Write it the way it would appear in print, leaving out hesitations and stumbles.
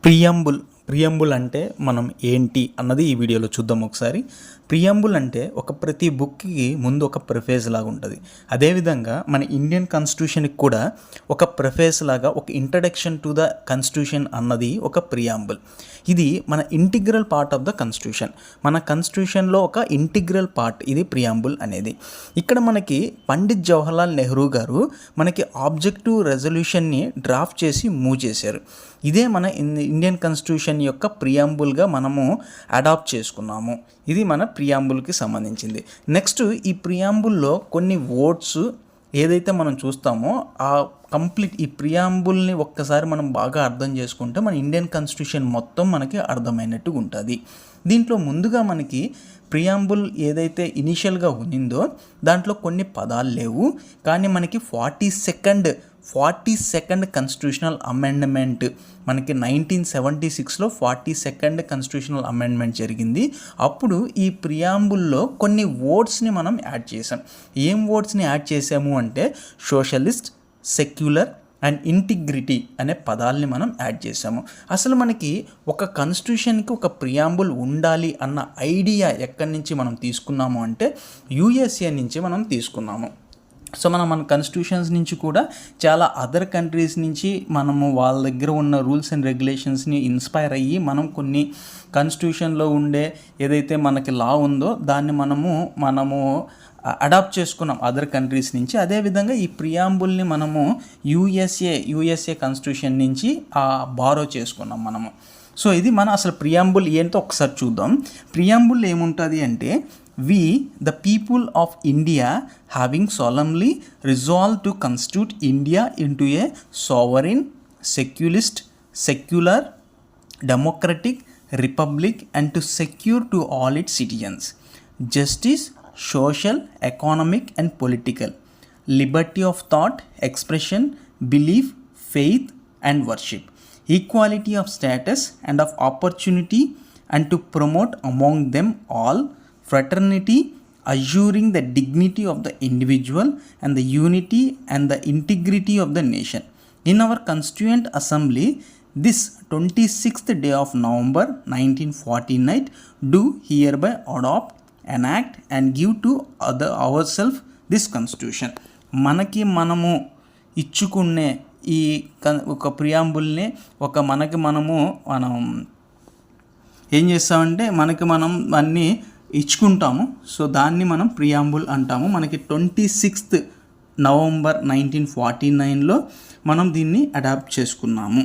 Preamble అంటే మనం ఏంటి అన్నది ఈ వీడియోలో చూద్దాం ఒకసారి. ప్రియంబుల్ అంటే ప్రతి బుక్కి ముందు ఒక ప్రిఫేస్ లాగా ఉంటుంది. అదేవిధంగా మన ఇండియన్ కాన్స్టిట్యూషన్కి కూడా ఒక ప్రిఫేస్ లాగా ఒక ఇంట్రడక్షన్ టు ద కాన్స్టిట్యూషన్ అన్నది ఒక ప్రియంబుల్. ఇది మన integral part of the constitution. మన కాన్స్టిట్యూషన్లో ఒక ఇంటిగ్రల్ పార్ట్ ఇది ప్రియంబుల్ అనేది. ఇక్కడ మనకి పండిత్ జవహర్లాల్ నెహ్రూ గారు మనకి ఆబ్జెక్టివ్ రెజల్యూషన్ని డ్రాఫ్ట్ చేసి మూవ్ చేశారు. ఇదే మన ఇండియన్ కాన్స్టిట్యూషన్ యొక్క ప్రియాంబుల్గా మనము అడాప్ట్ చేసుకున్నాము. ఇది మన ప్రియాంబుల్కి సంబంధించింది. నెక్స్ట్ ఈ ప్రియాంబుల్లో కొన్ని వర్డ్స్ ఏదైతే మనం చూస్తామో ఆ కంప్లీట్ ఈ ప్రియాంబుల్ని ఒక్కసారి మనం బాగా అర్థం చేసుకుంటే మన ఇండియన్ కాన్స్టిట్యూషన్ మొత్తం మనకి అర్థమైనట్టుగా ఉంటుంది. దీంట్లో ముందుగా మనకి ప్రియాంబుల్ ఏదైతే ఇనిషియల్గా ఉన్నిందో దాంట్లో కొన్ని పదాలు లేవు, కానీ మనకి 42nd కాన్స్టిట్యూషనల్ అమెండ్మెంట్ మనకి 1976లో 42nd కాన్స్టిట్యూషనల్ అమెండ్మెంట్ జరిగింది. అప్పుడు ఈ ప్రియాంబుల్లో కొన్ని వర్డ్స్ని మనం యాడ్ చేసాం. ఏం వర్డ్స్ని యాడ్ చేసాము అంటే సోషలిస్ట్, సెక్యులర్ అండ్ ఇంటిగ్రిటీ అనే పదాలని మనం యాడ్ చేసాము. అసలు మనకి ఒక కాన్స్టిట్యూషన్కి ఒక ప్రియాంబుల్ ఉండాలి అన్న ఐడియా ఎక్కడి నుంచి మనం తీసుకున్నాము అంటే యూఎస్ఏ నుంచి మనం తీసుకున్నాము. సో మన కాన్స్టిట్యూషన్స్ నుంచి కూడా చాలా అదర్ కంట్రీస్ నుంచి మనము వాళ్ళ దగ్గర ఉన్న రూల్స్ అండ్ రెగ్యులేషన్స్ని ఇన్స్పైర్ అయ్యి మనం కొన్ని కాన్స్టిట్యూషన్లో ఉండే ఏదైతే మనకి లా ఉందో దాన్ని మనము అడాప్ట్ చేసుకున్నాం అదర్ కంట్రీస్ నుంచి. అదేవిధంగా ఈ ప్రియాంబుల్ని మనము యూఎస్ఏ కాన్స్టిట్యూషన్ నుంచి బారో చేసుకున్నాం మనము. సో ఇది మన అసలు ప్రియాంబుల్ ఏంటో ఒకసారి చూద్దాం. ప్రియాంబుల్ ఏముంటుంది అంటే we the people of India having solemnly resolved to constitute India into a sovereign, secular, democratic republic and to secure to all its citizens justice, social, economic and political, liberty of thought, expression, belief, faith and worship, equality of status and of opportunity, and to promote among them all fraternity, assuring the dignity of the individual and the unity and the integrity of the nation. In our Constituent Assembly, this 26th day of November 1949, do hereby adopt, enact and give to ourselves this Constitution. మనము ఇచ్చుకునే ఈ ఒక ప్రియాంబుల్ని మనం ఏం చేస్తామంటే మనం అన్నీ ఇచ్చుకుంటాము. So దాన్ని మనం ప్రియాంబుల్ అంటాము. మనకి 26th నవంబర్ 1949లో మనం దీన్ని అడాప్ట్ చేసుకున్నాము.